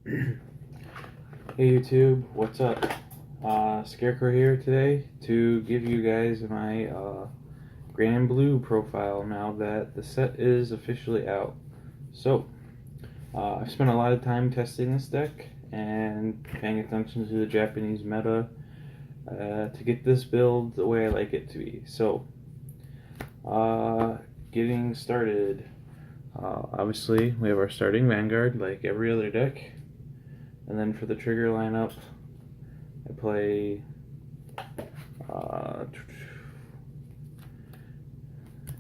Hey YouTube, what's up? Scarecrow here today to give you guys my Granblue profile now that the set is officially out. So, I've spent a lot of time testing this deck and paying attention to the Japanese meta to get this build the way I like it to be. So, getting started. Obviously, we have our starting Vanguard like every other deck. And then for the trigger lineup, I play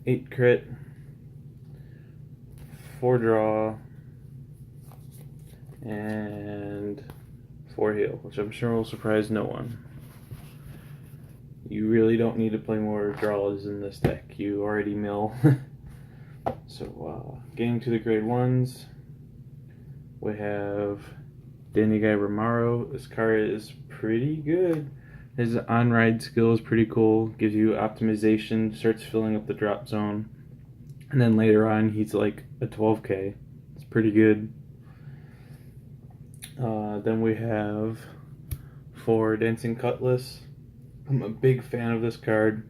8 crit, 4 draw, and 4 heal, which I'm sure will surprise no one. You really don't need to play more draws in this deck. You already mill. So, getting to the grade 1s, we have Danny Guy Romaro. This card is pretty good. His on-ride skill is pretty cool. Gives you optimization, starts filling up the drop zone. And then later on, he's like a 12k. It's pretty good. Then we have for Dancing Cutlass. I'm a big fan of this card.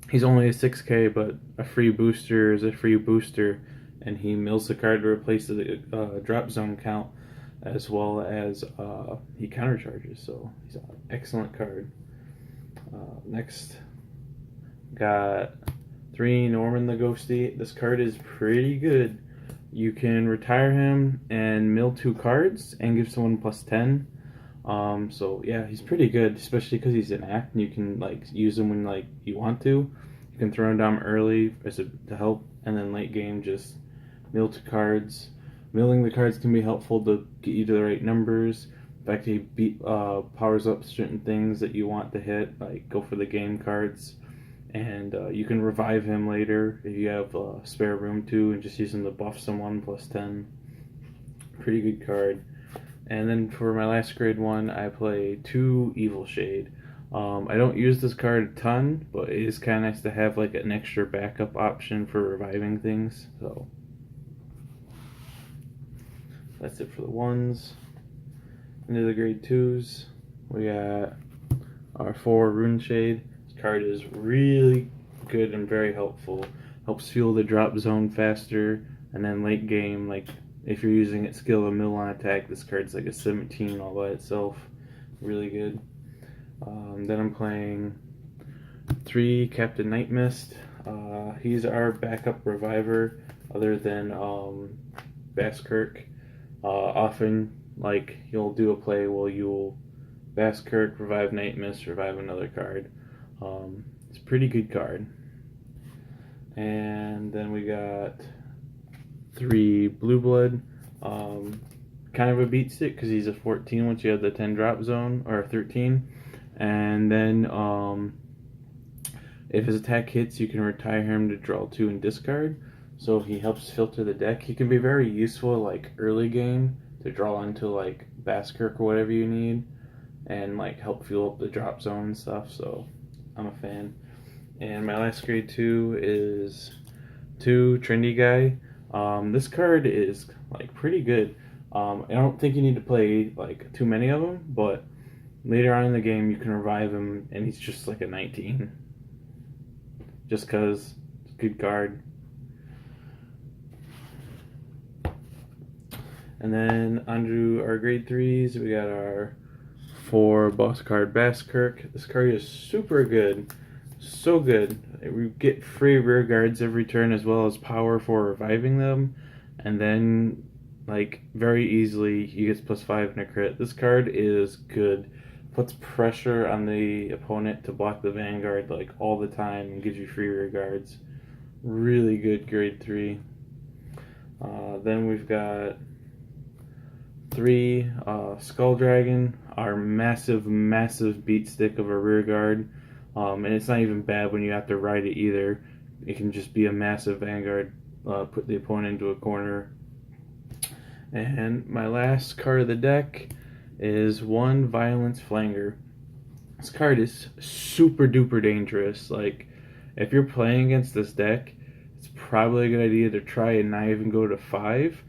He's only a 6k, but a free booster is a free booster. And he mills the card to replace the drop zone count, as well as he countercharges, so he's an excellent card. Next, got 3 Norman the Ghosty. This card is pretty good. You can retire him and mill 2 cards and give someone +10. So yeah, he's pretty good, especially because he's an act and you can like use him when like you want to. You can throw him down early to help, and then late game just mill 2 cards. Milling the cards can be helpful to get you to the right numbers. In fact, he powers up certain things that you want to hit, like go for the game cards. And you can revive him later if you have spare room to, and just use him to buff someone +10. Pretty good card. And then for my last grade 1, I play 2 Evil Shade. I don't use this card a ton, but it is kind of nice to have like an extra backup option for reviving things. So that's it for the 1s. Into the grade 2s, we got our 4 Rune Shade. This card is really good and very helpful. Helps fuel the drop zone faster, and then late game, like if you're using it skill to mill on attack, this card's like a 17 all by itself. Really good. Then I'm playing 3 Captain Night Mist. He's our backup reviver other than Basskirk. Often, like, you'll do a play where you'll Basskirk, revive Night Mist, revive another card. It's a pretty good card. And then we got 3 Blue Blood. Kind of a beat stick because he's a 14 once you have the 10 drop zone, or a 13. And then if his attack hits, you can retire him to draw 2 and discard. So he helps filter the deck. He can be very useful like early game to draw into like Basskirk or whatever you need, and like help fuel up the drop zone and stuff. So I'm a fan. And my last grade 2 is 2 Trendy Guy. This card is like pretty good. I don't think you need to play like too many of them, but later on in the game you can revive him and he's just like a 19. Just cause it's a good card. And then onto our grade 3s, we got our 4 boss card Basskirk. This card is super good. So good. We get free rear guards every turn as well as power for reviving them. And then, like, very easily he gets +5 in a crit. This card is good. Puts pressure on the opponent to block the Vanguard like all the time and gives you free rear guards. Really good grade 3. Then we've got 3 Skull Dragon, our massive beat stick of a rear guard. And it's not even bad when you have to ride it either. It can just be a massive Vanguard, put the opponent into a corner. And my last card of the deck is 1 Violence Flanger. This card is super duper dangerous. Like, if you're playing against this deck, it's probably a good idea to try and not even go to 5,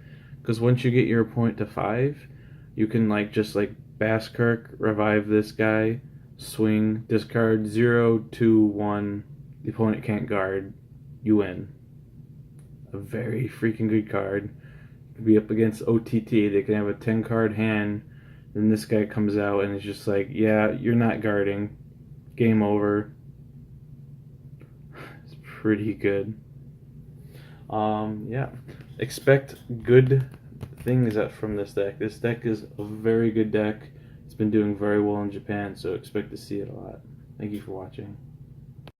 because once you get your opponent to 5, You can like just like Basskirk, revive this guy, swing, discard 0, 2, 1. The opponent can't guard. You win. A very freaking good card. Be up against OTT. They can have a 10 card hand. Then this guy comes out and is just like, yeah, you're not guarding. Game over. It's pretty good. Yeah. Expect good things from this deck. This deck is a very good deck. It's been doing very well in Japan, so expect to see it a lot. Thank you for watching.